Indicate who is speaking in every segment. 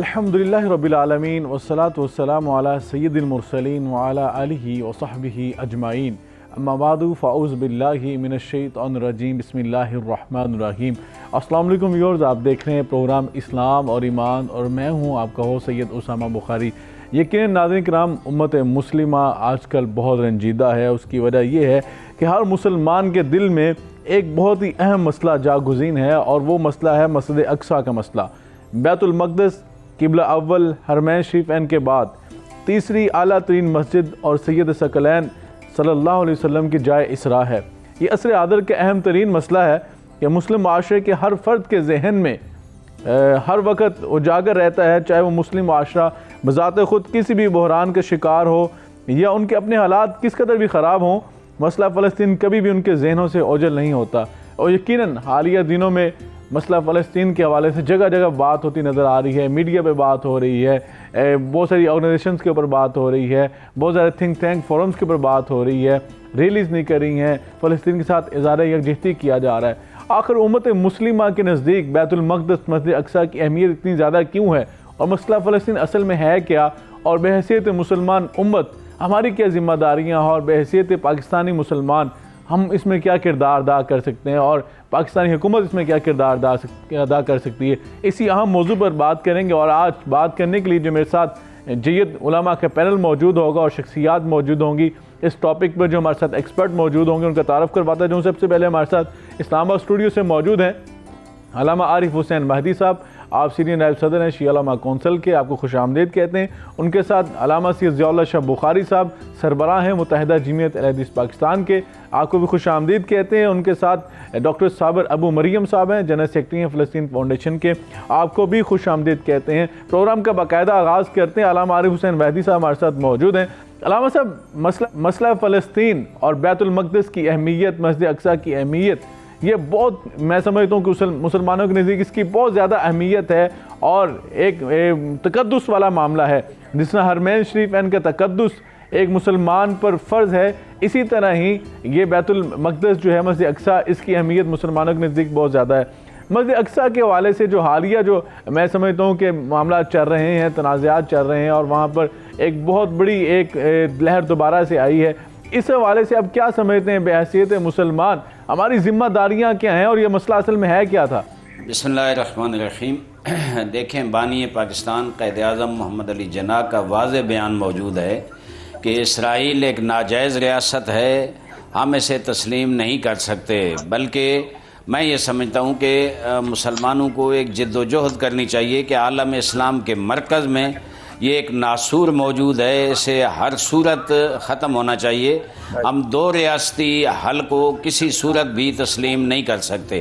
Speaker 1: الحمدللہ رب العالمین والصلاة والسلام علی سید المرسلین وعلی آلہ وصحبہ اجمعین اما بعد فاعوذ باللہ من الشیطان الرجیم بسم اللہ الرحمن الرحیم۔ السلام علیکم ویورز، آپ دیکھ رہے ہیں پروگرام اسلام اور ایمان اور میں ہوں آپ کا ہوسٹ سید اسامہ بخاری۔ یقیناً ناظرین کرام، امت مسلمہ آج کل بہت رنجیدہ ہے۔ اس کی وجہ یہ ہے کہ ہر مسلمان کے دل میں ایک بہت ہی اہم مسئلہ جاگزین ہے، اور وہ مسئلہ ہے مسجد اقصیٰ کا مسئلہ۔ بیت المقدس قبلہ اول حرمین شریفین کے بعد تیسری اعلیٰ ترین مسجد اور سید ثقلین صلی اللہ علیہ وسلم کی جائے اسراء ہے۔ یہ عصر حاضر کا اہم ترین مسئلہ ہے کہ مسلم معاشرے کے ہر فرد کے ذہن میں ہر وقت اجاگر رہتا ہے، چاہے وہ مسلم معاشرہ بذات خود کسی بھی بحران کا شکار ہو یا ان کے اپنے حالات کس قدر بھی خراب ہوں، مسئلہ فلسطین کبھی بھی ان کے ذہنوں سے اوجھل نہیں ہوتا۔ اور یقیناً حالیہ دنوں میں مسئلہ فلسطین کے حوالے سے جگہ جگہ بات ہوتی نظر آ رہی ہے، میڈیا پہ بات ہو رہی ہے، بہت ساری آرگنائزیشنز کے اوپر بات ہو رہی ہے، بہت سارے تھنک ٹینک فورمز کے اوپر بات ہو رہی ہے، ریلیز نہیں کر رہی ہیں، فلسطین کے ساتھ اظہار یکجہتی کیا جا رہا ہے۔ آخر امت مسلمہ کے نزدیک بیت المقدس مسجد اقصیٰ کی اہمیت اتنی زیادہ کیوں ہے، اور مسئلہ فلسطین اصل میں ہے کیا، اور بحیثیت مسلمان امت ہماری کیا ذمہ داریاں ہیں، اور بحیثیت پاکستانی مسلمان ہم اس میں کیا کردار ادا کر سکتے ہیں، اور پاکستانی حکومت اس میں کیا کردار ادا کر سکتی ہے، اسی اہم موضوع پر بات کریں گے۔ اور آج بات کرنے کے لیے جو میرے ساتھ جید علماء کا پینل موجود ہوگا اور شخصیات موجود ہوں گی اس ٹاپک پر، جو ہمارے ساتھ ایکسپرٹ موجود ہوں گے، ان کا تعارف کرواتا جاؤں۔ سب سے پہلے ہمارے ساتھ اسلام آباد اسٹوڈیو سے موجود ہیں علامہ عارف حسین مہدی صاحب، آپ سینئر نائب صدر ہیں شیعہ علماء کونسل کے، آپ کو خوش آمدید کہتے ہیں۔ ان کے ساتھ علامہ سید ضیاء اللہ شاہ بخاری صاحب، سربراہ ہیں متحدہ جمعیت اہل حدیث پاکستان کے، آپ کو بھی خوش آمدید کہتے ہیں۔ ان کے ساتھ ڈاکٹر صابر ابو مریم صاحب ہیں، جنرل سیکرٹری ہیں فلسطین فاؤنڈیشن کے، آپ کو بھی خوش آمدید کہتے ہیں۔ پروگرام کا باقاعدہ آغاز کرتے ہیں، علامہ عارف حسین مہدی صاحب ہمارے ساتھ موجود ہیں۔ علامہ صاحب، مسئلہ فلسطین اور بیت المقدس کی اہمیت، مسجد اقصیٰ کی اہمیت، یہ بہت، میں سمجھتا ہوں کہ مسلمانوں کے نزدیک اس کی بہت زیادہ اہمیت ہے، اور ایک تقدس والا معاملہ ہے۔ جس طرح حرمین شریفین کا تقدس ایک مسلمان پر فرض ہے، اسی طرح ہی یہ بیت المقدس جو ہے مسجد اقصیٰ، اس کی اہمیت مسلمانوں کے نزدیک بہت زیادہ ہے۔ مسجد اقصیٰ کے حوالے سے جو حالیہ جو میں سمجھتا ہوں کہ معاملات چل رہے ہیں، تنازعات چل رہے ہیں، اور وہاں پر ایک بہت بڑی ایک لہر دوبارہ سے آئی ہے، اس حوالے سے اب کیا سمجھتے ہیں بحیثیت مسلمان ہماری ذمہ داریاں کیا ہیں، اور یہ مسئلہ اصل میں ہے کیا تھا؟
Speaker 2: بسم اللہ الرحمن الرحیم۔ دیکھیں، بانی پاکستان قائد اعظم محمد علی جناح کا واضح بیان موجود ہے کہ اسرائیل ایک ناجائز ریاست ہے، ہم اسے تسلیم نہیں کر سکتے، بلکہ میں یہ سمجھتا ہوں کہ مسلمانوں کو ایک جد و جہد کرنی چاہیے کہ عالم اسلام کے مرکز میں یہ ایک ناسور موجود ہے، اسے ہر صورت ختم ہونا چاہیے۔ ہم دو ریاستی حل کو کسی صورت بھی تسلیم نہیں کر سکتے،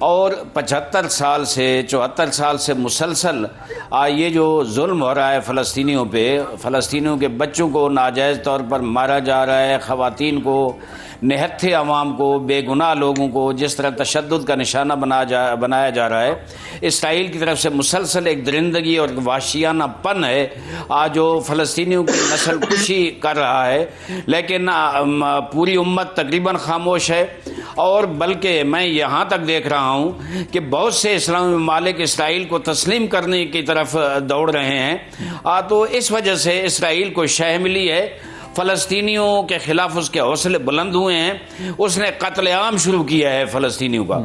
Speaker 2: اور 75 سال سے 74 سال سے مسلسل یہ جو ظلم ہو رہا ہے فلسطینیوں پہ، فلسطینیوں کے بچوں کو ناجائز طور پر مارا جا رہا ہے، خواتین کو، نہتھے عوام کو، بے گناہ لوگوں کو جس طرح تشدد کا نشانہ بنایا جا رہا ہے، اسرائیل کی طرف سے مسلسل ایک درندگی اور وحشیانہ پن ہے جو فلسطینیوں کی نسل کشی کر رہا ہے، لیکن پوری امت تقریباً خاموش ہے۔ اور بلکہ میں یہاں تک دیکھ رہا ہوں کہ بہت سے اسلامی ممالک اسرائیل کو تسلیم کرنے کی طرف دوڑ رہے ہیں، تو اس وجہ سے اسرائیل کو شہ ملی ہے، فلسطینیوں کے خلاف اس کے حوصلے بلند ہوئے ہیں، اس نے قتل عام شروع کیا ہے فلسطینیوں کا۔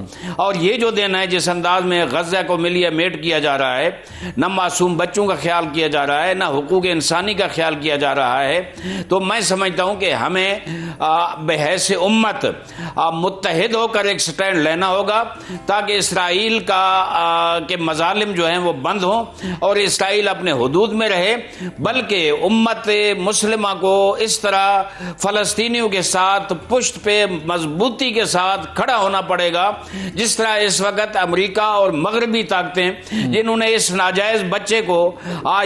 Speaker 2: اور یہ جو دن ہے جس انداز میں غزہ کو ملی میٹ کیا جا رہا ہے، نہ معصوم بچوں کا خیال کیا جا رہا ہے، نہ حقوق انسانی کا خیال کیا جا رہا ہے، تو میں سمجھتا ہوں کہ ہمیں بحیث امت متحد ہو کر ایک سٹینڈ لینا ہوگا، تاکہ اسرائیل کے مظالم جو ہیں وہ بند ہوں اور اسرائیل اپنے حدود میں رہے، بلکہ امت مسلمہ کو اس طرح فلسطینیوں کے ساتھ پشت پہ مضبوطی کے ساتھ کھڑا ہونا پڑے گا، جس طرح اس وقت امریکہ اور مغربی طاقتیں جنہوں نے اس ناجائز بچے کو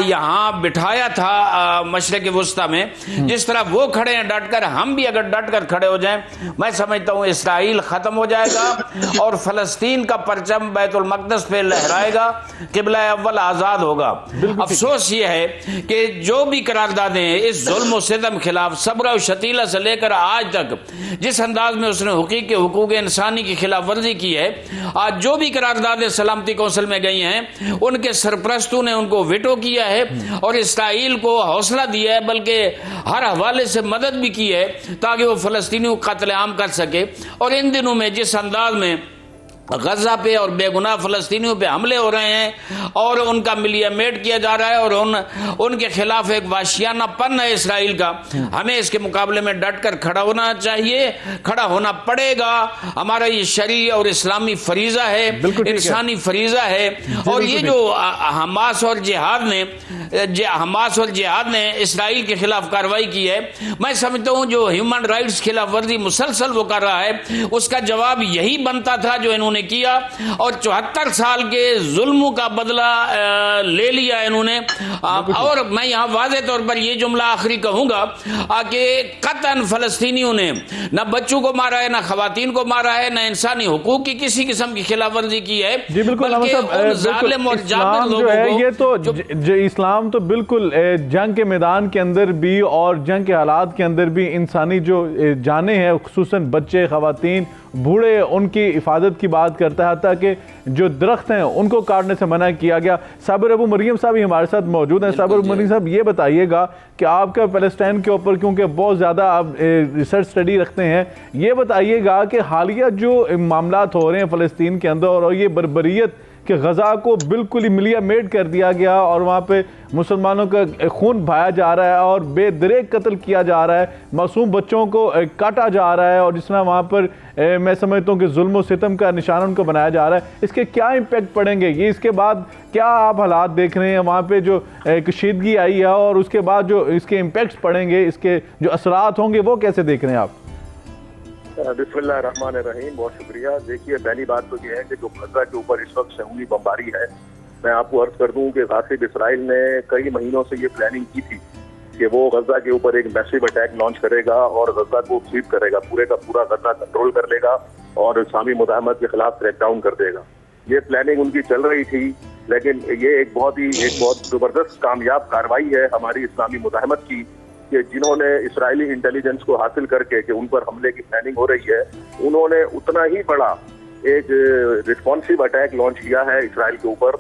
Speaker 2: یہاں بٹھایا تھا مشرق وسطیٰ میں، جس طرح وہ کھڑے ہیں ڈٹ کر، ہم بھی اگر ڈٹ کر کھڑے ہو جائیں، میں سمجھتا ہوں اسرائیل ختم ہو جائے گا اور فلسطین کا پرچم بیت المقدس پہ لہرائے گا، قبلہ اول آزاد ہوگا۔ افسوس یہ ہے کہ جو بھی قراردادیں اس ظلم و ستم خلاف صبر و شتیلہ سے لے کر آج تک جس انداز میں اس نے حقوق انسانی کی خلاف ورزی کی ہے، آج جو بھی قراردادیں سلامتی کونسل میں گئی ہیں ان کے سرپرستوں نے ان کو ویٹو کیا ہے اور اسرائیل کو حوصلہ دیا ہے، بلکہ ہر حوالے سے مدد بھی کی ہے تاکہ وہ فلسطینیوں کو قتل عام کر سکے۔ اور ان دنوں میں جس انداز میں غزہ پہ اور بے گناہ فلسطینیوں پہ حملے ہو رہے ہیں اور ان کا ملیمیٹ کیا جا رہا ہے اور ان کے خلاف ایک وحشیانہ پن ہے اسرائیل کا، ہمیں اس کے مقابلے میں ڈٹ کر کھڑا ہونا چاہیے، کھڑا ہونا پڑے گا۔ ہمارا یہ شرعی اور اسلامی فریضہ ہے، انسانی فریضہ ہے۔ اور یہ جو حماس اور جہاد نے اسرائیل کے خلاف کارروائی کی ہے، میں سمجھتا ہوں جو ہیومن رائٹس خلاف ورزی مسلسل وہ کر رہا ہے اس کا جواب یہی بنتا تھا جو انہوں نے کیا، اور 74 سال کے ظلموں کا بدلہ لے لیا انہوں نے۔ اور میں یہاں واضح طور پر یہ جملہ آخری کہوں گا کہ قطعاً فلسطینیوں نے نہ بچوں کو مارا ہے، نہ خواتین کو مارا ہے، نہ انسانی حقوق کی کسی قسم کی خلاف ورزی کی ہے۔
Speaker 1: جی بالکل
Speaker 2: ظالم اور جابر لوگوں کو
Speaker 1: یہ تو اسلام تو بالکل جنگ کے میدان کے اندر بھی اور جنگ کے حالات کے اندر بھی انسانی جو جانیں ہیں، خصوصاً بچے، خواتین، بوڑھے، ان کی حفاظت کی بات کرتا ہے، حتیٰ کہ جو درخت ہیں ان کو کاٹنے سے منع کیا گیا۔ صابر ابو مریم صاحب ہمارے ساتھ موجود ہیں۔ صابر ابو مریم صاحب، یہ بتائیے گا کہ آپ کا پیلسٹائن کے اوپر کیونکہ بہت زیادہ آپ ریسرچ سٹڈی رکھتے ہیں، یہ بتائیے گا کہ حالیہ جو معاملات ہو رہے ہیں فلسطین کے اندر اور یہ بربریت کہ غزہ کو بالکل ہی ملیمیٹ کر دیا گیا اور وہاں پہ مسلمانوں کا خون بہایا جا رہا ہے اور بے دریغ قتل کیا جا رہا ہے، معصوم بچوں کو کاٹا جا رہا ہے، اور جس طرح وہاں پر میں سمجھتا ہوں کہ ظلم و ستم کا نشانہ ان کو بنایا جا رہا ہے، اس کے کیا امپیکٹ پڑیں گے؟ یہ اس کے بعد کیا آپ حالات دیکھ رہے ہیں؟ وہاں پہ جو کشیدگی آئی ہے اور اس کے بعد جو اس کے امپیکٹس پڑیں گے، اس کے جو اثرات ہوں گے، وہ کیسے دیکھ رہے ہیں آپ؟
Speaker 3: بسم اللہ الرحمن الرحیم، بہت شکریہ۔ دیکھیے، پہلی بات تو یہ ہے کہ جو غزہ کے اوپر اس وقت صہیونی بمباری ہے، میں آپ کو عرض کر دوں کہ غاصب اسرائیل نے کئی مہینوں سے یہ پلاننگ کی تھی کہ وہ غزہ کے اوپر ایک میسو اٹیک لانچ کرے گا اور غزہ کو سویپ کرے گا، پورے کا پورا غزہ کنٹرول کر لے گا اور اسلامی مزاحمت کے خلاف کریک ڈاؤن کر دے گا۔ یہ پلاننگ ان کی چل رہی تھی، لیکن یہ ایک بہت زبردست کامیاب کارروائی ہے ہماری اسلامی مزاحمت کی کہ جنہوں نے اسرائیلی انٹیلیجنس کو حاصل کر کے کہ ان پر حملے کی پلاننگ ہو رہی ہے، انہوں نے اتنا ہی بڑا ایک رسپانسو اٹیک لانچ کیا ہے اسرائیل کے اوپر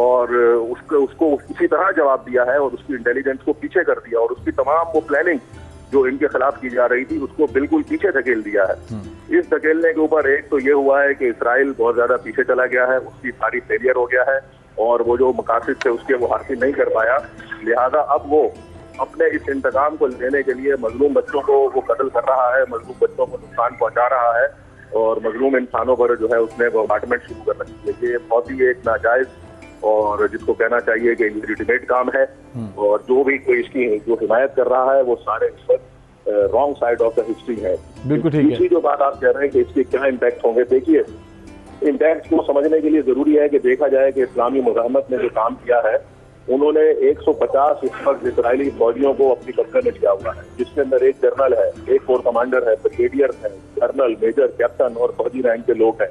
Speaker 3: اور اس کو اسی طرح جواب دیا ہے اور اس کی انٹیلیجنس کو پیچھے کر دیا اور اس کی تمام وہ پلاننگ جو ان کے خلاف کی جا رہی تھی اس کو بالکل پیچھے دھکیل دیا ہے۔ اس دھکیلنے کے اوپر ایک تو یہ ہوا ہے کہ اسرائیل بہت زیادہ پیچھے چلا گیا ہے، اس کی ساری فیلئر ہو گیا ہے اور وہ جو مقاصد تھے اس کے وہ حاصل نہیں کر پایا، لہذا اب وہ اپنے اس انتقام کو لینے کے لیے مظلوم بچوں کو وہ قتل کر رہا ہے، مظلوم بچوں کو نقصان پہنچا رہا ہے اور مظلوم انسانوں پر جو ہے اس نے بمبارڈمنٹ شروع کر رکھی ہے۔ یہ بہت ہی ایک ناجائز اور جس کو کہنا چاہیے کہ لیجیٹمیٹ کام ہے، اور جو بھی کوئی اس کی جو حمایت کر رہا ہے وہ سارے اس وقت wrong side of the history ہے۔ دوسری جو بات آپ کہہ رہے ہیں کہ اس کے کیا امپیکٹ ہوں گے، دیکھیے امپیکٹ کو سمجھنے کے لیے ضروری ہے کہ دیکھا جائے کہ اسلامی مزاحمت نے جو کام کیا ہے، انہوں نے 150 اس وقت اسرائیلی فوجیوں کو اپنی قبضے میں لیا ہوا ہے، جس کے اندر ایک جنرل ہے، ایک کور کمانڈر ہے، بریگیڈیئر ہے، کرنل، میجر، کیپٹن اور فوجی رینک کے لوگ ہیں۔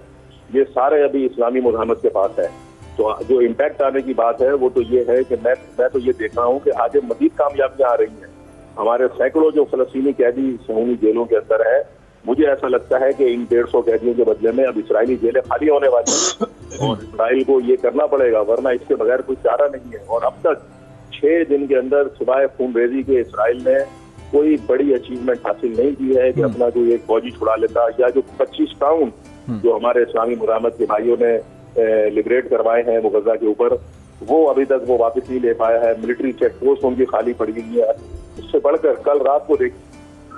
Speaker 3: یہ سارے ابھی اسلامی مزاحمت کے پاس ہیں۔ تو جو امپیکٹ آنے کی بات ہے وہ تو یہ ہے کہ میں تو یہ دیکھ رہا ہوں کہ آگے مزید کامیابیاں آ رہی ہیں۔ ہمارے سینکڑوں جو فلسطینی قیدی صہیونی جیلوں کے اندر ہے، مجھے ایسا لگتا ہے کہ ان 150 قیدیوں کے بدلے میں اب اسرائیلی جیلیں خالی ہونے والی ہیں اور اسرائیل کو یہ کرنا پڑے گا، ورنہ اس کے بغیر کوئی چارہ نہیں ہے۔ اور اب تک 6 دن کے اندر سوائے خون ریزی کے اسرائیل نے کوئی بڑی اچیومنٹ حاصل نہیں کی ہے کہ اپنا جو ایک فوجی چھڑا لیتا، یا جو 25 ٹاؤن جو ہمارے اسلامی مزاحمت کے بھائیوں نے لبریٹ کروائے ہیں وہ غزہ کے اوپر، وہ ابھی تک وہ واپس نہیں لے پایا ہے۔ ملٹری چیک پوسٹ ان کی خالی پڑی ہوئی ہے۔ اس سے بڑھ کر کل رات کو دیکھ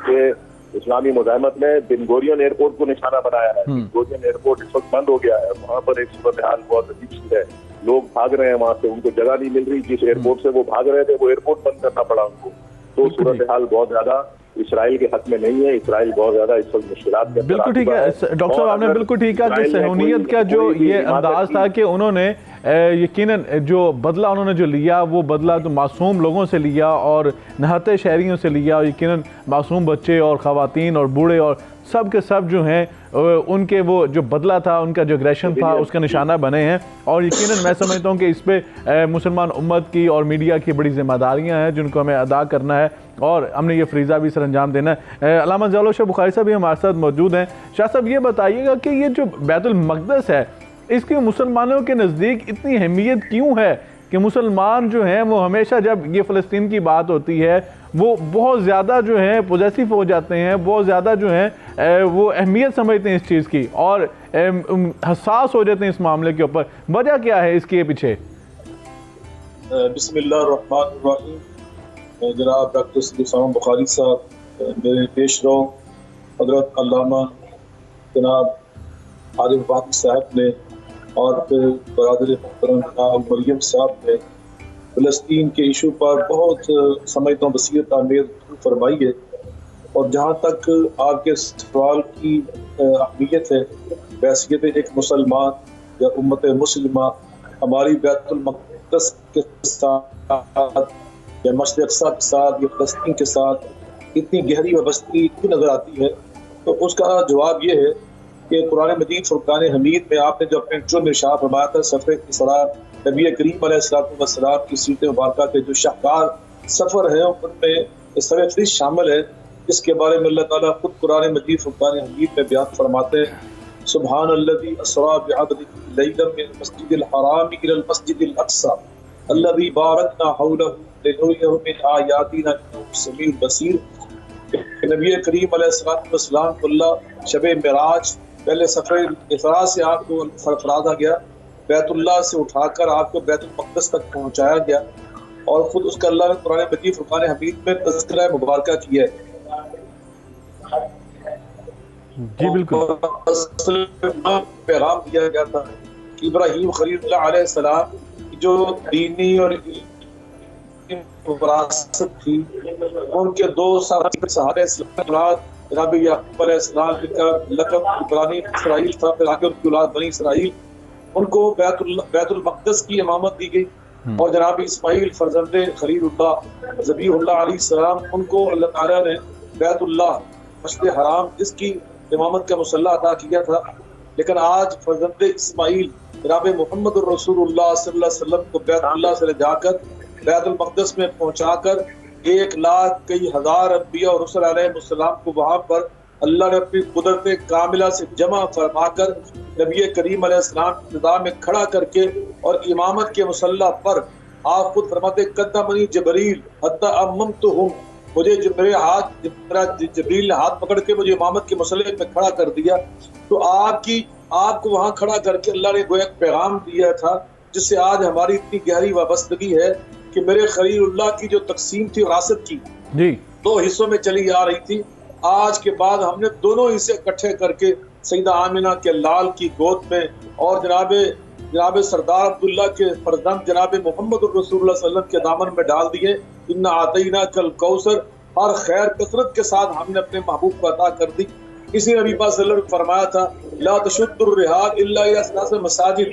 Speaker 3: کہ اسلامی مزاحمت نے بن گورین ایئرپورٹ کو نشانہ بنایا ہے۔ بن گورین ایئرپورٹ اس وقت بند ہو گیا ہے، وہاں پر ایک صورتحال بہت عجیب سی ہے، لوگ بھاگ رہے ہیں وہاں سے، ان کو جگہ نہیں مل رہی، جس ایئرپورٹ سے وہ بھاگ رہے تھے وہ ایئرپورٹ بند کرنا پڑا ان کو۔ تو صورتحال بہت زیادہ اسرائیل کے حق میں نہیں ہے، اسرائیل بہت زیادہ اس وقت مشکلات کے اندر۔
Speaker 1: بالکل ٹھیک ہے ڈاکٹر صاحب، آپ نے بالکل ٹھیک کہا کہ صہیونیت کا جو یہ انداز تھا کہ انہوں نے یقیناً جو بدلہ انہوں نے جو لیا وہ بدلہ تو معصوم لوگوں سے لیا اور نہتے شہریوں سے لیا، اور یقیناً معصوم بچے اور خواتین اور بوڑھے اور سب کے سب جو ہیں ان کے وہ جو بدلہ تھا، ان کا جو اگریشن تھا، اس کا نشانہ بنے ہیں۔ اور یقیناً میں سمجھتا ہوں کہ اس پہ مسلمان امت کی اور میڈیا کی بڑی ذمہ داریاں ہیں جن کو ہمیں ادا کرنا ہے۔ اور ہم نے یہ فریضہ بھی سر انجام دینا ہے۔ علامہ ضیاء شاہ بخاری صاحب بھی ہمارے ساتھ موجود ہیں۔ شاہ صاحب یہ بتائیے گا کہ یہ جو بیت المقدس ہے اس کی مسلمانوں کے نزدیک اتنی اہمیت کیوں ہے کہ مسلمان جو ہیں وہ ہمیشہ جب یہ فلسطین کی بات ہوتی ہے وہ بہت زیادہ جو ہیں پوزیسو ہو جاتے ہیں، بہت زیادہ جو ہیں وہ اہمیت سمجھتے ہیں اس چیز کی اور حساس ہو جاتے ہیں اس معاملے کے اوپر؟ وجہ کیا ہے اس کے پیچھے؟
Speaker 4: بسم اللہ الرحمن الرحیم۔ جناب ڈاکٹر صدیق امام بخاری صاحب، میرے پیش رو حضرت علامہ جناب عارف باقی صاحب نے اور پھر برادر محترم جناب مریم صاحب نے فلسطین کے ایشو پر بہت سمجھتا ہوں بصیرت آمیز فرمائی ہے، اور جہاں تک آپ کے سوال کی اہمیت ہے بحیثیت ایک مسلمان یا امت مسلمہ، ہماری بیت المقدس کے ساتھ یا مسجد اقصیٰ کے ساتھ یا فلسطین کے ساتھ اتنی گہری وابستگی کیوں نظر آتی ہے؟ تو اس کا جواب یہ ہے کہ قرآن مجید فرقان حمید میں آپ نے جو اپنے جو ارشاد فرمایا تھا سفر اسراء، نبی کریم علیہ السلام کی سیرت مبارکہ کے جو شاہکار سفر ہیں ان میں سفر فریض شامل ہے، اس کے بارے میں اللہ تعالیٰ خود قرآن مجید فرقان حمید میں بیان فرماتے ہیں، سبحان الذی اسریٰ بعبدہ لیلا من المسجد الحرام الی المسجد الاقصی الذی بارکنا حولہ لنریہ من آیاتنا انہ سمیع بصیر۔ نبی کریم علیہ السلام کو اللہ شب معراج پہلے سفر اسراء سے آپ کو سرفرازا گیا، بیت اللہ سے اٹھا کر آپ کو بیت المقدس تک پہنچایا گیا، اور خود اس کا اللہ نے قرآن مجید فرقان حمید میں تذکرہ مبارکہ کیا ہے۔
Speaker 1: جی بالکل،
Speaker 4: پیغام دیا گیا تھا کہ ابراہیم خلیل اللہ علیہ السلام کی جو دینی اور وراثت تھی، ان کے دو سہارے جناب یعقوب علیہ السلام کا لقب ابراہیم اسرائیل تھا، پھر آگے ان کی اولاد بنی اسرائیل، ان کو بیت المقدس کی امامت دی گئی، اور جناب اسماعیل فرزند خلیل اللہ ذبیح اللہ علیہ السلام ان کو اللہ تعالیٰ نے بیت اللہ مسجد حرام اس کی امامت کا مسلح عطا کیا تھا۔ لیکن آج فرزند اسماعیل جناب محمد الرسول اللہ صلی اللہ علیہ وسلم کو بیت اللہ سے لے جا کر بیت المقدس میں پہنچا کر 1,00,000 کئی ہزار انبیاء اور رسل علیہ السلام کو وہاں پر اللہ نے اپنی قدرت کاملہ سے جمع فرما کر نبی کریم علیہ السلام ابتدا میں کھڑا کر کے اور امامت کے مسلح پر آپ خود فرماتے قدمنی جبریل حتی اممتہم، مجھے جبریل نے ہاتھ پکڑ کے مجھے امامت کے مسلح پہ کھڑا کر دیا۔ تو آپ کو وہاں کھڑا کر کے اللہ نے گویا ایک پیغام دیا تھا جس سے آج ہماری اتنی گہری وابستگی ہے کہ میرے خلیل اللہ کی جو تقسیم تھی وراثت کی دو حصوں میں چلی آ رہی تھی، آج کے بعد ہم نے دونوں حصے اکٹھے کر کے سیدہ آمنہ کے لال کی گود میں اور جناب سردار عبداللہ کے فرزند جناب محمد الرسول اللہ صلی اللہ علیہ وسلم کے دامن میں ڈال دیے۔ انا اعطیناک الکوثر، ہر خیر کثرت کے ساتھ ہم نے اپنے محبوب کو عطا کر دی۔ اسی نبی پاک صلی اللہ علیہ وسلم فرمایا تھا لا تشد الرحال الا الى ثلاث مساجد،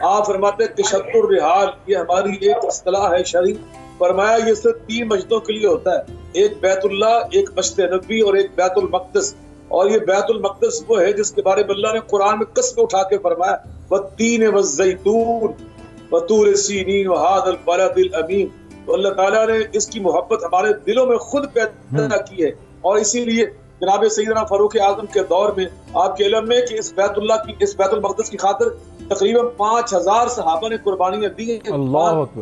Speaker 4: آپ فرماتے کہ شد الرحال یہ ہماری ایک اصطلاح ہے شرعی، فرمایا یہ صرف 3 مسجدوں کے لیے ہوتا ہے، ایک بیت اللہ، ایک مسجد نبوی اور ایک بیت المقدس، اور یہ بیت المقدس وہ ہے جس کے بارے میں اللہ نے قرآن میں قسم اٹھا کے فرمایا والتین والزیتون وطور سینین وہذا البلد الامین۔ تو اللہ تعالیٰ نے اس کی محبت ہمارے دلوں میں خود پیدا کی ہے، اور اسی لیے جناب سیدنا فاروق اعظم کے دور میں آپ کے علم میں کہ اس بیت اللہ کی اس بیت المقدس کی خاطر تقریباً 5000 صحابہ نے قربانیاں دی ہیں،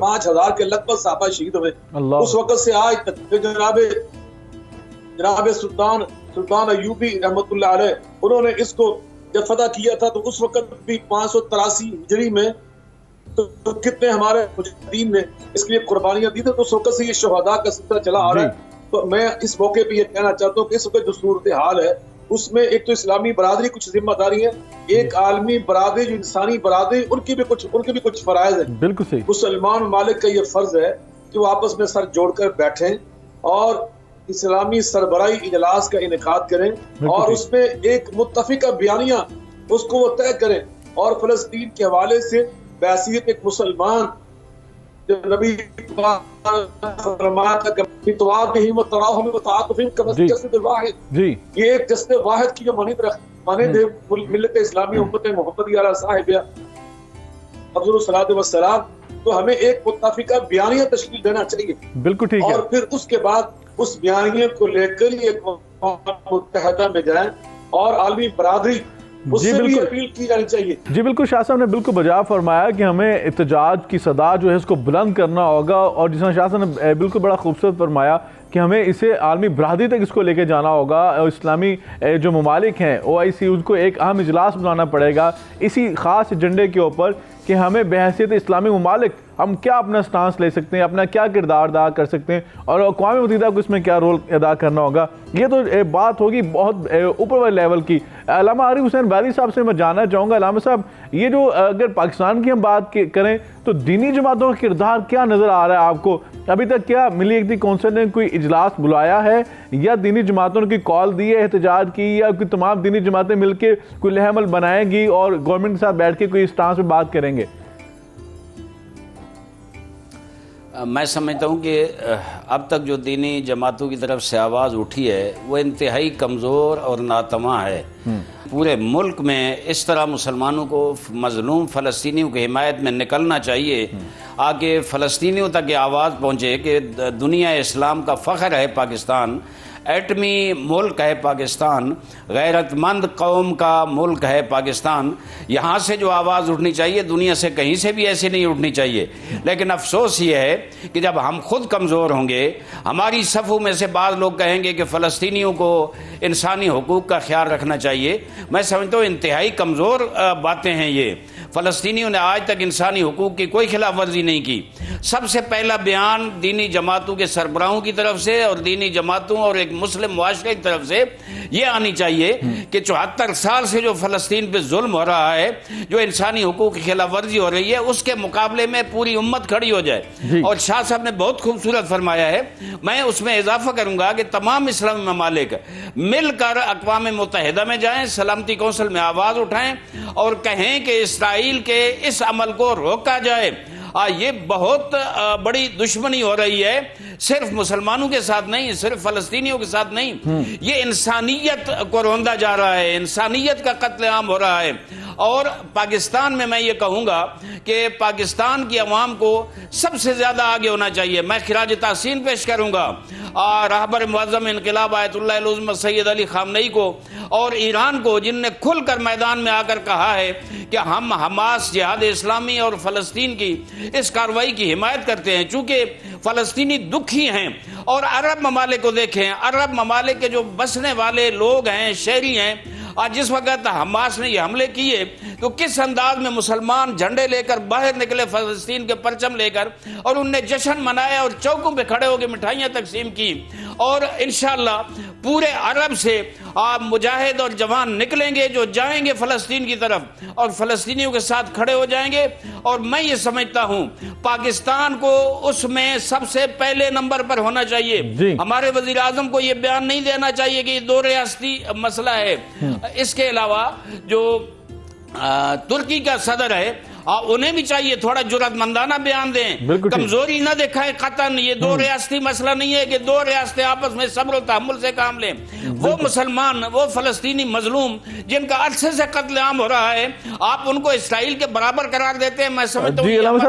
Speaker 4: 5000 کے لگ بھگ صحابہ شہید ہوئے اس وقت سے آج تک۔ جناب سلطان ایوبی رحمۃ اللہ علیہ انہوں نے اس کو جب فتح کیا تھا تو اس وقت بھی 583 ہجری میں تو کتنے ہمارے مجاہدین نے اس کے لیے قربانیاں دی تھی، تو اس وقت سے یہ شہداء کا سلسلہ چلا آ رہا ہے۔ تو میں اس موقع پہ یہ کہنا چاہتا ہوں کہ اس وقت جو صورتحال ہے اس میں ایک تو اسلامی برادری کچھ ذمہ داری ہے، ایک عالمی برادری جو انسانی برادری ان کی بھی کچھ فرائض ہیں۔ بالکل صحیح، مسلمان ممالک کا یہ فرض ہے کہ وہ آپس میں سر جوڑ کر بیٹھیں اور اسلامی سربراہی اجلاس کا انعقاد کریں اور اس میں ایک متفقہ بیانیہ اس کو وہ طے کریں، اور فلسطین کے حوالے سے بحیثیت ایک مسلمان جو نبی فرمایا تھا کہ فتواتہم وتراہم وتعاطفہم کجسد واحد، یہ ایک جسد واحد کی جو مانند ملت اسلامی امت محمدیہ علیہ صاحبہ افضل الصلاۃ والسلام، تو ہمیں ایک متفقہ بیانیہ تشکیل دینا چاہیے۔ بالکل ٹھیک ہے، اور پھر اس کے بعد اس بیانیے کو لے کر یہ اقوام متحدہ میں جائیں اور عالمی برادری اس سے بھی اپیل کی جانی چاہیے۔
Speaker 1: جی بالکل، شاہ صاحب نے بالکل بجا فرمایا کہ ہمیں احتجاج کی صدا جو ہے اس کو بلند کرنا ہوگا، اور جس طرح شاہ صاحب نے بالکل بڑا خوبصورت فرمایا کہ ہمیں اسے عالمی برادری تک اس کو لے کے جانا ہوگا۔ اسلامی جو ممالک ہیں OIC، ان کو ایک اہم اجلاس بنانا پڑے گا اسی خاص ایجنڈے کے اوپر کہ ہمیں بحیثیت اسلامی ممالک ہم کیا اپنا سٹانس لے سکتے ہیں، اپنا کیا کردار ادا کر سکتے ہیں، اور اقوام متحدہ کو اس میں کیا رول ادا کرنا ہوگا۔ یہ تو بات ہوگی بہت اوپر والے لیول کی۔ علامہ عارف حسین باری صاحب سے میں جاننا چاہوں گا، علامہ صاحب یہ جو اگر پاکستان کی ہم بات کریں تو دینی جماعتوں کا کردار کیا نظر آ رہا ہے آپ کو؟ ابھی تک کیا ملی ایکتی کونسل نے کوئی اجلاس بلایا ہے، یا دینی جماعتوں نے کوئی کال دی ہے احتجاج کی، یا کوئی تمام دینی جماعتیں مل کے کوئی لائحہ عمل بنائیں گی اور گورنمنٹ کے ساتھ بیٹھ کے کوئی سٹانس پہ بات کریں گے؟
Speaker 2: میں سمجھتا ہوں کہ اب تک جو دینی جماعتوں کی طرف سے آواز اٹھی ہے وہ انتہائی کمزور اور ناتواں ہے۔ پورے ملک میں اس طرح مسلمانوں کو مظلوم فلسطینیوں کی حمایت میں نکلنا چاہیے، آگے فلسطینیوں تک یہ آواز پہنچے کہ دنیا اسلام کا فخر ہے پاکستان، ایٹمی ملک ہے پاکستان، غیرت مند قوم کا ملک ہے پاکستان۔ یہاں سے جو آواز اٹھنی چاہیے دنیا سے کہیں سے بھی ایسے نہیں اٹھنی چاہیے۔ لیکن افسوس یہ ہے کہ جب ہم خود کمزور ہوں گے، ہماری صفوں میں سے بعض لوگ کہیں گے کہ فلسطینیوں کو انسانی حقوق کا خیال رکھنا چاہیے۔ میں سمجھتا ہوں انتہائی کمزور باتیں ہیں یہ۔ فلسطینیوں نے آج تک انسانی حقوق کی کوئی خلاف ورزی نہیں کی۔ سب سے پہلا بیان دینی جماعتوں کے سربراہوں کی طرف سے اور دینی جماعتوں اور ایک مسلم معاشرے کی طرف سے یہ آنی چاہیے کہ 74 سال سے جو فلسطین پہ ظلم ہو رہا ہے، جو انسانی حقوق کی خلاف ورزی ہو رہی ہے، اس کے مقابلے میں پوری امت کھڑی ہو جائے۔ اور شاہ صاحب نے بہت خوبصورت فرمایا ہے، میں اس میں اضافہ کروں گا کہ تمام اسلامی ممالک مل کر اقوام متحدہ میں جائیں، سلامتی کونسل میں آواز اٹھائیں اور کہیں کہ اسرائیل کے اس عمل کو روکا جائے۔ یہ بہت بڑی دشمنی ہو رہی ہے، صرف مسلمانوں کے ساتھ نہیں، صرف فلسطینیوں کے ساتھ نہیں، یہ انسانیت کو روندا جا رہا ہے، انسانیت کا قتل عام ہو رہا ہے۔ اور پاکستان میں یہ کہوں گا کہ پاکستان کی عوام کو سب سے زیادہ آگے ہونا چاہیے۔ میں خراج تحسین پیش کروں گا رہبر معظم انقلاب آیت اللہ العظمى سید علی خامنئی کو اور ایران کو، جن نے کھل کر میدان میں آ کر کہا ہے کہ ہم حماس، جہاد اسلامی اور فلسطین کی اس کارروائی کی حمایت کرتے ہیں، چونکہ فلسطینی دکھی ہیں۔ اور عرب ممالک کو دیکھیں، عرب ممالک کے جو بسنے والے لوگ ہیں، شہری ہیں، آج جس وقت حماس نے یہ حملے کیے تو کس انداز میں مسلمان جھنڈے لے کر باہر نکلے، فلسطین کے پرچم لے کر، اور ان نے جشن منایا اور چوکوں پہ کھڑے ہو کے مٹھائیاں تقسیم کی۔ اور انشاءاللہ پورے عرب سے مجاہد اور جوان نکلیں گے جو جائیں گے فلسطین کی طرف اور فلسطینیوں کے ساتھ کھڑے ہو جائیں گے۔ اور میں یہ سمجھتا ہوں پاکستان کو اس میں سب سے پہلے نمبر پر ہونا چاہیے۔ ہمارے وزیر اعظم کو یہ بیان نہیں دینا چاہیے کہ یہ دو ریاستی مسئلہ ہے۔ اس کے علاوہ جو ترکی کا صدر ہے، انہیں بھی چاہیے تھوڑا جرأت مندانہ بیان دیں، کمزوری نہ دکھائے۔ قطعاً یہ دو ریاستی مسئلہ نہیں ہے کہ دو ریاستیں آپس میں صبر و تحمل سے کام لیں۔ وہ مسلمان، وہ فلسطینی مظلوم جن کا عرصے سے قتل عام ہو رہا ہے، آپ ان کو اسرائیل کے برابر قرار دیتے ہیں۔ میں سمجھتا ہوں
Speaker 1: علامہ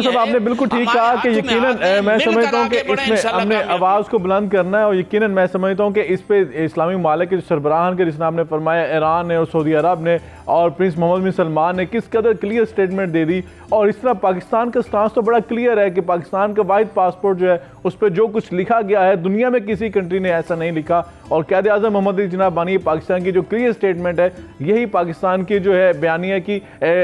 Speaker 1: صاحب آپ نے بالکل ٹھیک کہا کہ یقیناً میں سمجھتا ہوں کہ اس میں ہم نے آواز کو بلند کرنا ہے، اور یقیناً میں سمجھتا ہوں کہ اس پہ اسلامی ممالک کے سربراہان کے، جس نے آپ نے فرمایا ایران نے اور سعودی عرب نے اور پرنس محمد بن سلمان نے کس قدر کلیئر سٹیٹمنٹ دے دی۔ اور اس طرح پاکستان کا سٹانس تو بڑا کلیئر ہے کہ پاکستان کا واحد پاسپورٹ جو ہے اس پہ جو کچھ لکھا گیا ہے دنیا میں کسی کنٹری نے ایسا نہیں لکھا۔ اور قائد اعظم محمد علی جناح بانی پاکستان کی جو کلیئر سٹیٹمنٹ ہے، یہی پاکستان کی جو ہے بیانیہ کی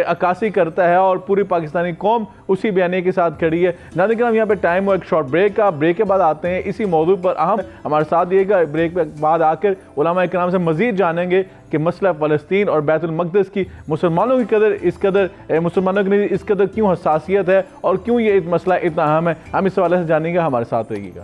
Speaker 1: عکاسی کرتا ہے، اور پوری پاکستانی قوم اسی بیانیہ کے ساتھ کھڑی ہے۔ ناظرین کرام، یہاں پہ ٹائم ہو ایک شارٹ بریک کا، بریک کے بعد آتے ہیں اسی موضوع پر اہم، ہمارے ساتھ دیے گا۔ بریک کے بعد آ کر علماء کرام سے مزید جانیں گے کہ مسئلہ فلسطین اور بیت المقدس کی مسلمانوں کی مسلمانوں کے لیے اس قدر کیوں حساسیت ہے اور کیوں یہ مسئلہ اتنا اہم ہے، ہم اس حوالے سے جانیں گے۔ ہمارے ساتھ رہیے گا۔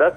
Speaker 5: 10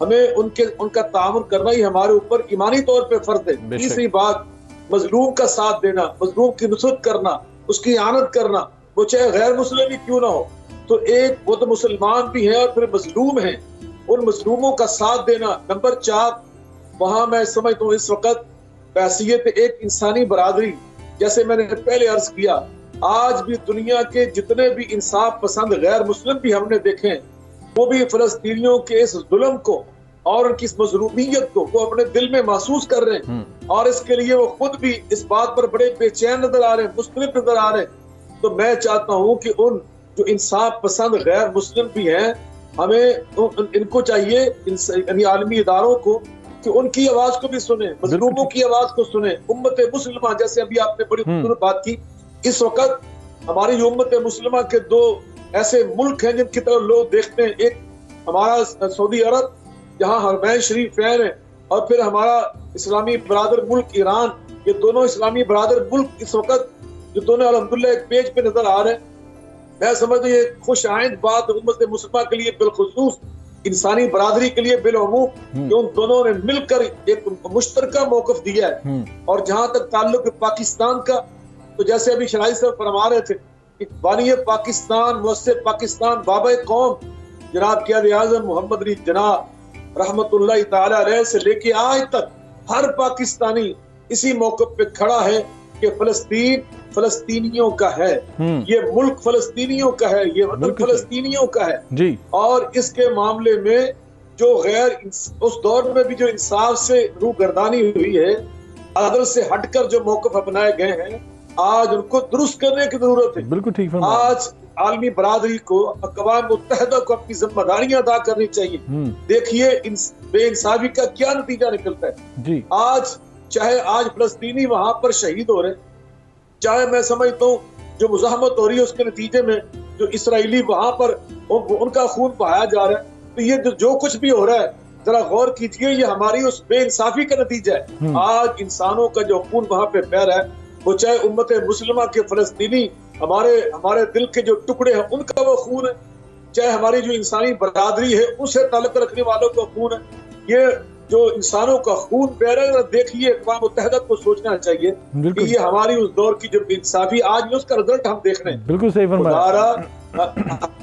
Speaker 4: ہمیں ان کا تعاون کرنا ہی ہمارے اوپر ایمانی طور پہ فرض ہے۔ تیسری بات، مظلوم کا ساتھ دینا، مظلوم کی نصرت کرنا، اس کی اعانت کرنا، وہ چاہے غیر مسلم ہی کیوں نہ ہو۔ تو ایک وہ تو مسلمان بھی ہیں اور پھر مظلوم ہیں، ان مظلوموں کا ساتھ دینا۔ نمبر 4، وہاں میں سمجھتا ہوں اس وقت بحیثیت ایک انسانی برادری، جیسے میں نے پہلے عرض کیا، آج بھی دنیا کے جتنے بھی انصاف پسند غیر مسلم بھی ہم نے دیکھے ہیں، وہ بھی فلسطینیوں کے اس ظلم کو اور ان کی اس مظلومیت کو وہ اپنے دل میں محسوس کر رہے ہیں، اور اس کے لیے وہ خود بھی اس بات پر بڑے بے چین نظر آ رہے ہیں، مختلف نظر آ رہے ہیں۔ تو میں چاہتا ہوں کہ ان جو انصاف پسند غیر مسلم بھی ہیں، ہمیں ان کو چاہیے، یعنی عالمی اداروں کو، کہ ان کی آواز کو بھی سنیں، مظلوموں کی آواز کو سنیں۔ امت مسلمہ، جیسے ابھی آپ نے بڑی خوبصورت بات کی، اس وقت ہماری امت مسلمہ کے 2 ایسے ملک ہیں جن کی طرف لوگ دیکھتے ہیں، ایک ہمارا سعودی عرب جہاں حرمین شریف ہیں، اور پھر ہمارا اسلامی برادر ملک ایران۔ یہ دونوں اسلامی برادر ملک اس وقت جو دونوں الحمدللہ ایک پیج پہ نظر آ رہے ہیں، میں سمجھتا ہوں یہ خوش آئند بات امت مسلمہ کے لیے، بالخصوص انسانی برادری کے لیے بالعموم، کہ ان دونوں نے مل کر ایک مشترکہ موقف دیا ہے۔ اور جہاں تک تعلق پاکستان کا، تو جیسے ابھی شرائع صاحب فرما رہے تھے کہ بانی پاکستان، مؤسس پاکستان، بابا قوم جناب قائد اعظم محمد علی جناح رحمت اللہ تعالی علیہ سے لے کے آج تک ہر پاکستانی اسی موقف پہ کھڑا ہے کہ فلسطین فلسطینیوں کا ہے، یہ ملک فلسطینیوں کا ہے، یہ وطن فلسطینیوں کا ہے جی۔ اور اس کے معاملے میں جو غیر اس دور میں بھی جو انصاف سے روگردانی ہوئی ہے، عدل سے ہٹ کر جو موقف اپنائے گئے ہیں، آج ان کو درست کرنے کی ضرورت ہے۔ بالکل ٹھیک ہے۔ آج عالمی برادری کو، اقوام متحدہ کو اپنی ذمہ داریاں ادا کرنی چاہیے۔ دیکھیے بے انصافی کا کیا نتیجہ نکلتا ہے جی۔ آج چاہے آج فلسطینی وہاں پر شہید ہو رہے، چاہے میں سمجھتا ہوں جو مزاحمت ہو رہی ہے اس کے نتیجے میں جو اسرائیلی وہاں پر ان کا خون بہایا جا رہا ہے، تو یہ جو کچھ بھی ہو رہا ہے ذرا غور کیجئے، یہ ہماری اس بے انصافی کا نتیجہ ہے۔ آج انسانوں کا جو خون وہاں پہ بہ رہا ہے، وہ چاہے امت مسلمہ کے فلسطینی ہمارے دل کے جو ٹکڑے ہیں ان کا وہ خون ہے، چاہے ہماری جو انسانی برادری ہے اس سے تعلق رکھنے والوں کا خون ہے، یہ جو انسانوں کا خون بہ رہا ہے۔ دیکھیے اقوام متحدہ کو سوچنا چاہیے کہ یہ ہماری اس دور کی جو انصافی آج بھی اس کا رزلٹ ہم دیکھ رہے ہیں۔ بالکل صحیح فرمایا۔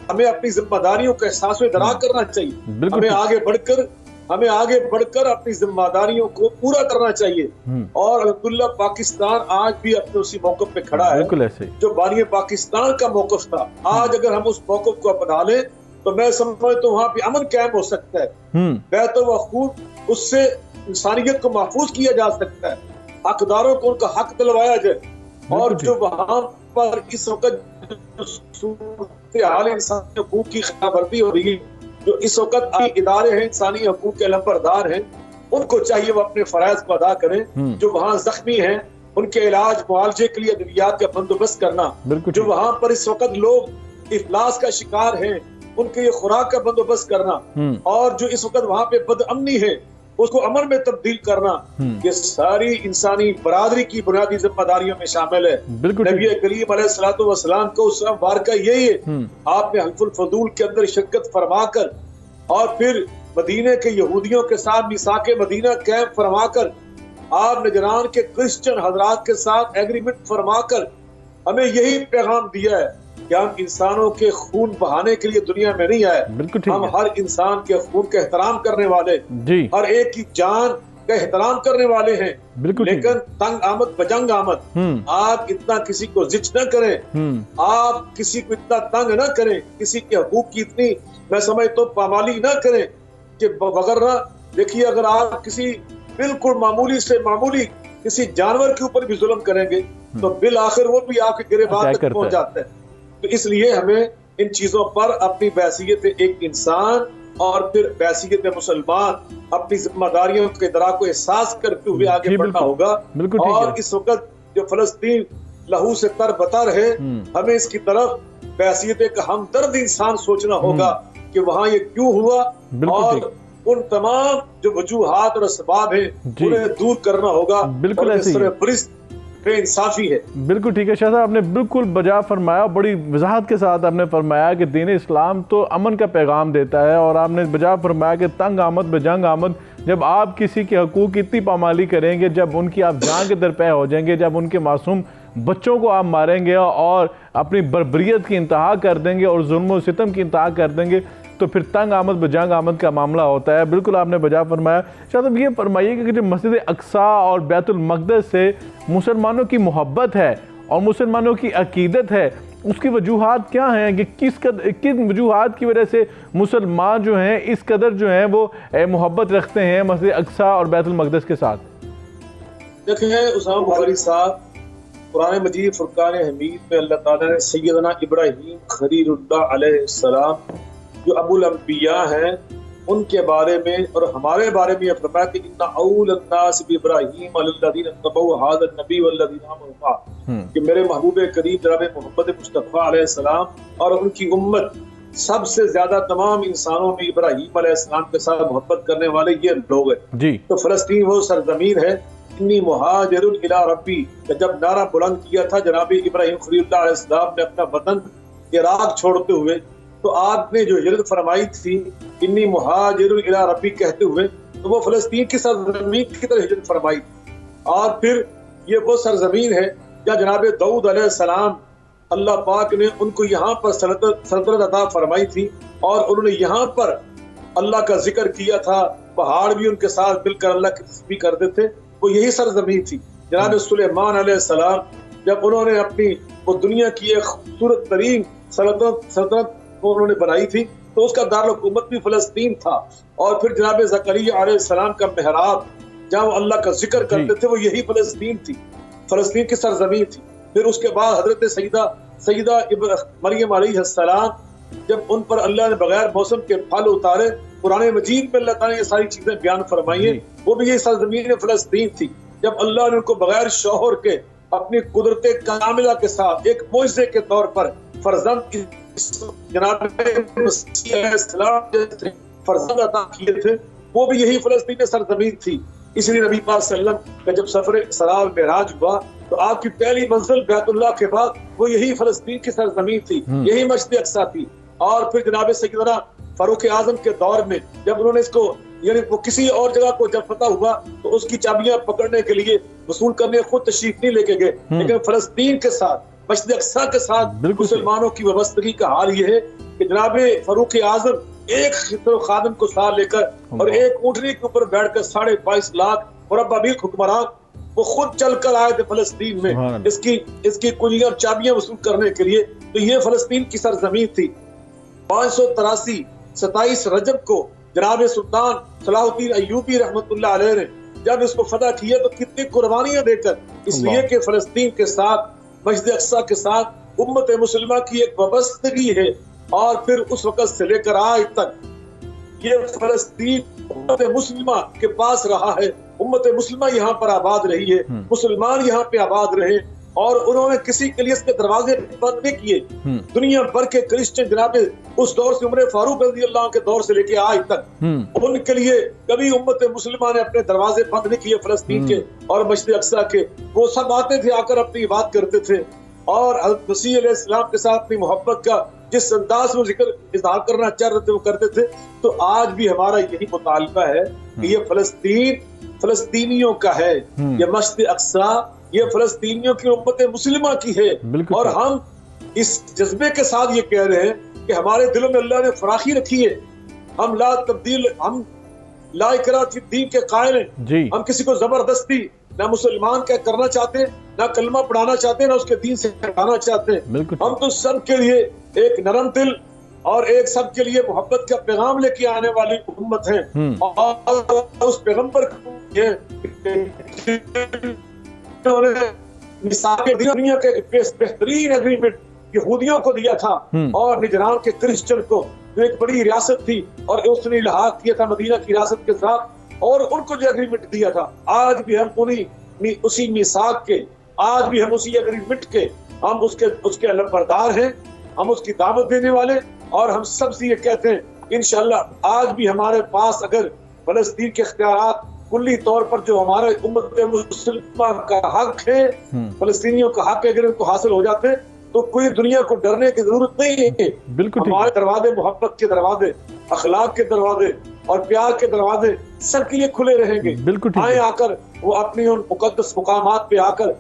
Speaker 4: ہمیں اپنی ذمہ داریوں کا احساس و ادراک کرنا چاہیے، ہمیں آگے بڑھ کر اپنی ذمہ داریوں کو پورا کرنا چاہیے، اور الحمدللہ پاکستان آج بھی اپنے اسی موقف پہ کھڑا ہے جو بانی پاکستان کا موقف تھا۔ آج اگر ہم اس موقف کو اپنا لیں تو میں سمجھتا ہوں وہاں پہ امن قائم ہو سکتا ہے، بیت وقوف اس سے انسانیت کو محفوظ کیا جا سکتا ہے، حقداروں کو ان کا حق دلوایا جائے، اور جو وہاں پر اس وقت صورتحال انسانی حقوق کی خلاف ورزی ہو رہی ہے، جو اس وقت ادارے ہیں انسانی حقوق کے علمبردار ہیں، ان کو چاہیے وہ اپنے فرائض کو ادا کریں۔ جو وہاں زخمی ہیں ان کے علاج معالجے کے لیے ادویات کا بندوبست کرنا، جو وہاں پر اس وقت لوگ افلاس کا شکار ہیں ان کے خوراک کا بندوبست کرنا، اور جو اس وقت وہاں پہ بد امنی ہے اس کو امن میں تبدیل کرنا، یہ ساری انسانی برادری کی بنیادی ذمہ داریوں میں شامل ہے۔ نبی کریم علیہ الصلوۃ والسلام کو اس واقعہ یہی ہے، آپ نے حلف الفضول کے اندر شرکت فرما کر اور پھر مدینے کے یہودیوں کے ساتھ میثاق مدینہ قائم فرما کر، آپ نجران کے کرسچن حضرات کے ساتھ ایگریمنٹ فرما کر ہمیں یہی پیغام دیا ہے کہ ہم انسانوں کے خون بہانے کے لیے دنیا میں نہیں آئے، ہم ہر انسان کے خون کا احترام کرنے والے، ہر ایک کی جان کا احترام کرنے والے ہیں، لیکن تنگ آمد بجنگ آمد، آپ اتنا کسی کو زچ نہ کریں، آپ کسی کو اتنا تنگ نہ کریں، کسی کے حقوق کی اتنی میں سمجھتا ہوں پامالی نہ کریں کہ وغیرہ۔ دیکھیے اگر آپ کسی بالکل معمولی سے معمولی کسی جانور کے اوپر بھی ظلم کریں گے تو بالآخر وہ بھی آپ کے گریبان تک پہنچ جاتا ہے۔ تو اس لیے ہمیں ان چیزوں پر اپنی بحیثیت ایک انسان اور پھر بحیثیت مسلمان اپنی ذمہ داریوں کے ادراک کو احساس کرتے ہوئے آگے بڑھنا ہوگا۔ اور اس وقت جو فلسطین لہو سے تر بتر ہے، ہمیں اس کی طرف بحیثیت ایک ہمدرد انسان سوچنا ہوگا کہ وہاں یہ کیوں ہوا، اور ان تمام جو وجوہات اور اسباب ہیں انہیں دور کرنا ہوگا۔ بالکل بے انصافی ہے۔
Speaker 1: بالکل ٹھیک ہے شاہ صاحب، آپ نے بالکل بجا فرمایا، بڑی وضاحت کے ساتھ آپ نے فرمایا کہ دین اسلام تو امن کا پیغام دیتا ہے، اور آپ نے بجا فرمایا کہ تنگ آمد بے جنگ آمد، جب آپ کسی کے حقوق کی اتنی پامالی کریں گے، جب ان کی آپ جان کے درپے ہو جائیں گے، جب ان کے معصوم بچوں کو آپ ماریں گے اور اپنی بربریت کی انتہا کر دیں گے اور ظلم و ستم کی انتہا کر دیں گے، تو پھر تنگ آمد بجنگ آمد کا معاملہ ہوتا ہے۔ بالکل آپ نے بجا فرمایا۔ شاہ صاحب یہ فرمائیے کہ جو مسجد اقصیٰ اور بیت المقدس سے مسلمانوں کی محبت ہے اور مسلمانوں کی عقیدت ہے، اس کی وجوہات کیا ہیں کہ کن وجوہات کی وجہ سے مسلمان جو ہیں اس قدر جو ہیں وہ محبت رکھتے ہیں مسجد اقصیٰ اور بیت المقدس کے ساتھ؟
Speaker 4: دیکھیں اسامہ بخاری صاحب، قرآن مجید فرقان حمید میں اللہ تعالیٰ نے سیدنا ابراہیم خلیل اللہ علیہ السلام جو ابو الانبیاء ہیں ان کے بارے میں اور ہمارے بارے میں یہ فرمایا کہ ان اول الناس بابراہیم الذین اتبعوا ھذا النبی والذین آمنوا معه، کہ میرے محبوب کریم جناب محمد مصطفیٰ علیہ السلام اور ان کی امت سب سے زیادہ تمام انسانوں میں ابراہیم علیہ السلام کے ساتھ محبت کرنے والے یہ لوگ ہیں
Speaker 1: جی۔
Speaker 4: تو فلسطین وہ سرزمین ہے، انی مہاجر الی ربی، کہ جب نعرہ بلند کیا تھا جناب ابراہیم خلیل اللہ علیہ السلام نے اپنا وطن عراق چھوڑتے ہوئے، تو آپ نے جو ہجرت فرمائی تھی انی مہاجر الی ربی کہتے ہوئے، تو وہ فلسطین کی سرزمین کی طرح ہجرت فرمائی تھی۔ اور پھر یہ وہ سرزمین ہے جہاں جناب داؤد علیہ السلام اللہ پاک نے ان کو یہاں پر سلطنت عطا فرمائی تھی، اور انہوں نے یہاں پر اللہ کا ذکر کیا تھا، پہاڑ بھی ان کے ساتھ مل کر اللہ کی تسبیح کرتے تھے، وہ یہی سرزمین تھی۔ جناب سلیمان علیہ السلام جب انہوں نے اپنی وہ دنیا کی ایک خوبصورت ترین سلطنت کو انہوں نے بنائی تھی، تو اس کا دارالحکومت بھی فلسطین تھا۔ اور پھر جناب زکریا علیہ السلام کا محراب جہاں وہ اللہ کا ذکر کرتے تھے، وہ یہی فلسطین تھی، فلسطین کی سرزمین تھی۔ پھر اس کے بعد حضرت سیدہ مریم علیہ السلام جب ان پر اللہ نے بغیر موسم کے پھل اتارے، قرآن مجید میں اللہ تعالیٰ نے یہ ساری چیزیں بیان فرمائی ہیں، وہ بھی یہ سرزمین فلسطین تھی۔ جب اللہ نے ان کو بغیر شوہر کے اپنی قدرت کاملہ کے ساتھ ایک معجزے کے طور پر فرزند جناب مسیح علیہ السلام جیسے فرزند عطا کیے تھے، وہ بھی یہی فلسطین سرزمین تھی۔ اس لیے نبی پاک صلی اللہ علیہ وسلم کا جب سفر اسراء و معراج ہوا تو آپ کی پہلی منزل بیت اللہ کے بعد وہ یہی فلسطین کی سرزمین تھی، یہی مسجد اقصیٰ تھی۔ اور پھر جناب سیدنا فاروق اعظم کے دور میں جب انہوں نے اس کو یعنی وہ کسی اور جگہ کو جب فتح ہوا تو اس کی چابیاں پکڑنے کے لیے وصول کرنے خود تشریف نہیں لے کے گئے، لیکن فلسطین کے ساتھ مسجد اقصیٰ کے ساتھ مسلمانوں کی وابستگی کا حال یہ ہے کہ جناب فاروق اعظم ایک خادم کو ساتھ لے کر اور ایک اونٹنی کے اوپر بیٹھ کر 22.5 لاکھ مربع میل حکمران وہ خود چل کر آئے تھے فلسطین میں اس کی کنجیاں چابیاں وصول کرنے کے لیے۔ تو یہ فلسطین کی سرزمین تھی۔ 583 27 رجب کو جناب سلطان صلاح الدین ایوبی رحمت اللہ علیہ نے جب اس کو فتح کیا تو کتنی قربانیاں دے کر، اس لیے کہ فلسطین کے ساتھ مسجد اقصیٰ کے ساتھ امت مسلمہ کی ایک وابستگی ہے، اور پھر اس وقت سے لے کر آج تک یہ فلسطین امت مسلمہ کے پاس رہا ہے، امت مسلمہ یہاں پر آباد رہی ہے، مسلمان یہاں پہ آباد رہے، اور انہوں نے کسی کے لیے اس کے دروازے بند نہیں کیے۔ دنیا بھر کے کرسچن جناب اس دور سے عمر فاروق رضی اللہ عنہ کے دور سے لے کے آج تک ان کے لیے کبھی امت مسلمہ نے اپنے دروازے بند نہیں کیے فلسطین کے اور مسجد اقصیٰ کے۔ وہ سب آتے تھے، آ کر اپنی بات کرتے تھے، اور حضرت مسیح علیہ السلام کے ساتھ اپنی محبت کا جس انداز میں ذکر اظہار کرنا چاہ رہے تھے وہ کرتے تھے۔ تو آج بھی ہمارا یہی مطالبہ ہے کہ یہ فلسطین فلسطینیوں کا ہے، یہ مسجد اقصیٰ یہ فلسطینیوں کی امت مسلمہ کی ہے، اور ہم اس جذبے کے ساتھ یہ کہہ رہے ہیں کہ ہمارے دلوں میں اللہ نے فراخی رکھی ہے، ہم ہم لا اکراہ فی الدین کے قائل ہیں، ہم کسی کو زبردستی نہ مسلمان کرنا چاہتے ہیں، نہ کلمہ پڑھانا چاہتے ہیں، نہ اس کے دین سے ہٹانا چاہتے ہیں۔ ہم تو سب کے لیے ایک نرم دل اور ایک سب کے لیے محبت کا پیغام لے کے آنے والی امت ہے، اور اس پیغمبر دنیا کے بہترین ایگریمنٹ یہودیوں کو دیا تھا اور نجران کے کرسچن کو جو ایک بڑی ریاست تھی، اور اس نے لحاق کیا تھا مدینہ کی ریاست کے ساتھ، اور ان کو جو ایگریمنٹ دیا تھا آج بھی ہم اسی میثاق کے، آج بھی ہم اسی ایگریمنٹ کے، ہم اس کے علمبردار ہیں، ہم اس کی دعوت دینے والے، اور ہم سب سے یہ کہتے ہیں انشاءاللہ آج بھی ہمارے پاس اگر فلسطین کے اختیارات کلی طور پر جو ہمارے امت مسلمہ کا حق ہے، فلسطینیوں کا حق ہے، اگر ان کو حاصل ہو جاتے تو کوئی دنیا کو ڈرنے کی ضرورت نہیں ہے۔
Speaker 1: بالکل
Speaker 4: ہمارے دروازے، محبت کے دروازے، اخلاق کے دروازے اور پیار کے دروازے سب کے لیے کھلے رہیں گے۔
Speaker 1: بالکل
Speaker 4: آئیں آ کر وہ اپنی ان مقدس مقامات پہ آ کر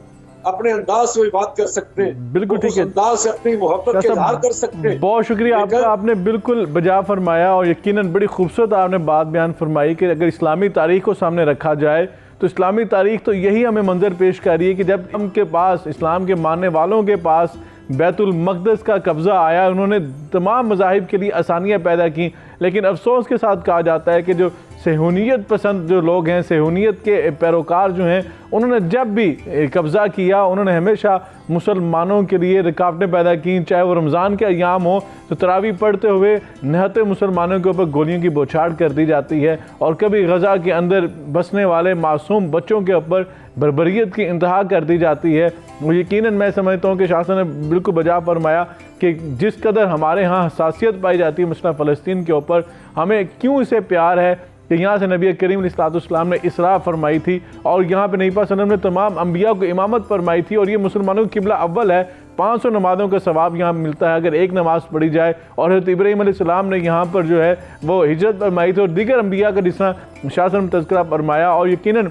Speaker 4: اپنے انداز سے بات کر سکتے ہیں،
Speaker 1: بالکل ٹھیک ہے،
Speaker 4: انداز سے اپنی محبت کے اظہار کر سکتے ہیں۔
Speaker 1: بہت شکریہ آپ کا، آپ نے بالکل بجا فرمایا اور یقیناً بڑی خوبصورت آپ نے بات بیان فرمائی کہ اگر اسلامی تاریخ کو سامنے رکھا جائے تو اسلامی تاریخ تو یہی ہمیں منظر پیش کر رہی ہے کہ جب ہم کے پاس، اسلام کے ماننے والوں کے پاس بیت المقدس کا قبضہ آیا، انہوں نے تمام مذاہب کے لیے آسانیاں پیدا کی، لیکن افسوس کے ساتھ کہا جاتا ہے کہ جو صہیونیت پسند جو لوگ ہیں، صہیونیت کے پیروکار جو ہیں، انہوں نے جب بھی قبضہ کیا انہوں نے ہمیشہ مسلمانوں کے لیے رکاوٹیں پیدا کی، چاہے وہ رمضان کے ایام ہو تو تراویح پڑھتے ہوئے نہتے مسلمانوں کے اوپر گولیوں کی بوچھاڑ کر دی جاتی ہے، اور کبھی غزہ کے اندر بسنے والے معصوم بچوں کے اوپر بربریت کی انتہا کر دی جاتی ہے۔ یقیناً میں سمجھتا ہوں کہ شاہ صاحب نے بالکل بجا فرمایا کہ جس قدر ہمارے ہاں حساسیت پائی جاتی ہے مسئلہ فلسطین کے اوپر، ہمیں کیوں اسے پیار ہے کہ یہاں سے نبی کریم علیہ السلام نے اسراء فرمائی تھی، اور یہاں پہ نبی پاک صلی اللہ علیہ وسلم نے تمام انبیاء کو امامت فرمائی تھی، اور یہ مسلمانوں کی قبلہ اول ہے۔ 500 نمازوں کا ثواب یہاں ملتا ہے اگر ایک نماز پڑھی جائے، اور حضرت ابراہیم علیہ السلام نے یہاں پر جو ہے وہ ہجرت فرمائی تھی، اور دیگر انبیاء کا جس طرح شاہ صاحب نے تذکرہ فرمایا، اور یقیناً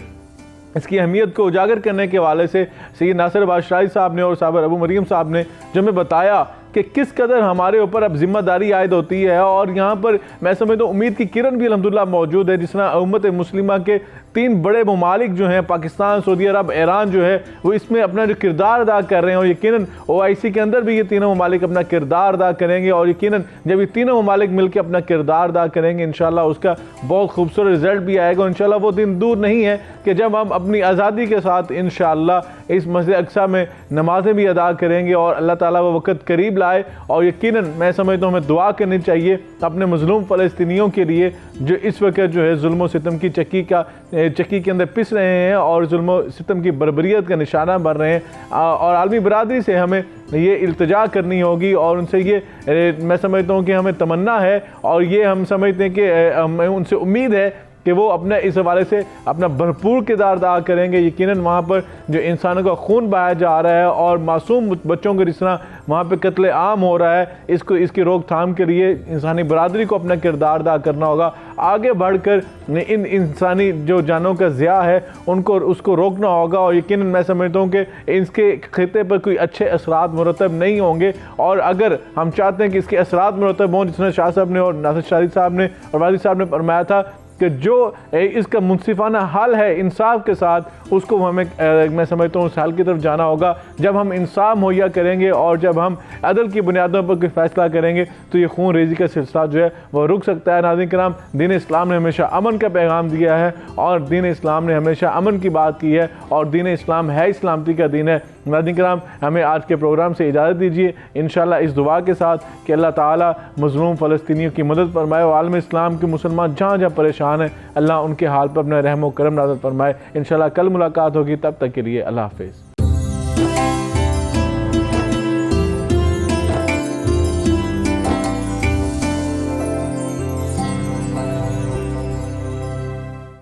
Speaker 1: اس کی اہمیت کو اجاگر کرنے کے حوالے سے سید ناصر بادشاہی صاحب نے اور صابر ابو مریم صاحب نے جو ہمیں بتایا کہ کس قدر ہمارے اوپر اب ذمہ داری عائد ہوتی ہے، اور یہاں پر میں سمجھتا ہوں امید کی کرن بھی الحمدللہ موجود ہے، جس طرح امت مسلمہ کے 3 بڑے ممالک جو ہیں، پاکستان، سعودی عرب، ایران جو ہے، وہ اس میں اپنا جو کردار ادا کر رہے ہیں، اور یقیناً OIC کے اندر بھی یہ تینوں ممالک اپنا کردار ادا کریں گے، اور یقیناً جب یہ تینوں ممالک مل کے اپنا کردار ادا کریں گے انشاءاللہ اس کا بہت خوبصورت رزلٹ بھی آئے گا۔ انشاءاللہ وہ دن دور نہیں ہے کہ جب ہم اپنی آزادی کے ساتھ انشاءاللہ اس مسجد اقصیٰ میں نمازیں بھی ادا کریں گے، اور اللہ تعالیٰ وہ وقت قریب لائے، اور یقیناً میں سمجھتا ہوں ہمیں دعا کرنی چاہیے اپنے مظلوم فلسطینیوں کے لیے جو اس وقت جو ہے ظلم و ستم کی چکی کے اندر پس رہے ہیں اور ظلم و ستم کی بربریت کا نشانہ بن رہے ہیں، اور عالمی برادری سے ہمیں یہ التجا کرنی ہوگی، اور ان سے یہ میں سمجھتا ہوں کہ ہمیں تمنا ہے، اور یہ ہم سمجھتے ہیں کہ ہمیں ان سے امید ہے کہ وہ اپنے اس حوالے سے اپنا بھرپور کردار ادا کریں گے۔ یقیناً وہاں پر جو انسانوں کا خون بہایا جا رہا ہے اور معصوم بچوں کے جس طرح وہاں پہ قتل عام ہو رہا ہے، اس کی روک تھام کے لیے انسانی برادری کو اپنا کردار ادا کرنا ہوگا، آگے بڑھ کر ان انسانی جو جانوں کا ضیاع ہے اس کو روکنا ہوگا، اور یقیناً میں سمجھتا ہوں کہ اس کے خطے پر کوئی اچھے اثرات مرتب نہیں ہوں گے، اور اگر ہم چاہتے ہیں کہ اس کے اثرات مرتب ہوں، جس نے شاہ صاحب نے اور ناصر شاہد صاحب نے اور واجد صاحب نے فرمایا تھا کہ جو اس کا منصفانہ حل ہے انصاف کے ساتھ، اس کو ہمیں میں سمجھتا ہوں اس حل کی طرف جانا ہوگا۔ جب ہم انصاف مہیا کریں گے اور جب ہم عدل کی بنیادوں پر کوئی فیصلہ کریں گے تو یہ خون ریزی کا سلسلہ جو ہے وہ رک سکتا ہے۔ ناظرین کرام، دین اسلام نے ہمیشہ امن کا پیغام دیا ہے، اور دین اسلام نے ہمیشہ امن کی بات کی ہے، اور دین اسلام ہے سلامتی کا دین ہے۔ ناظرین کرام، ہمیں آج کے پروگرام سے اجازت دیجیے، انشاءاللہ اس دعا کے ساتھ کہ اللہ تعالیٰ مظلوم فلسطینیوں کی مدد فرمائے، اور عالم اسلام کے مسلمان جہاں جہاں پریشان ہیں اللہ ان کے حال پر اپنا رحم و کرم نازل فرمائے۔ انشاءاللہ کل ملاقات ہوگی، تب تک کے لیے اللہ حافظ۔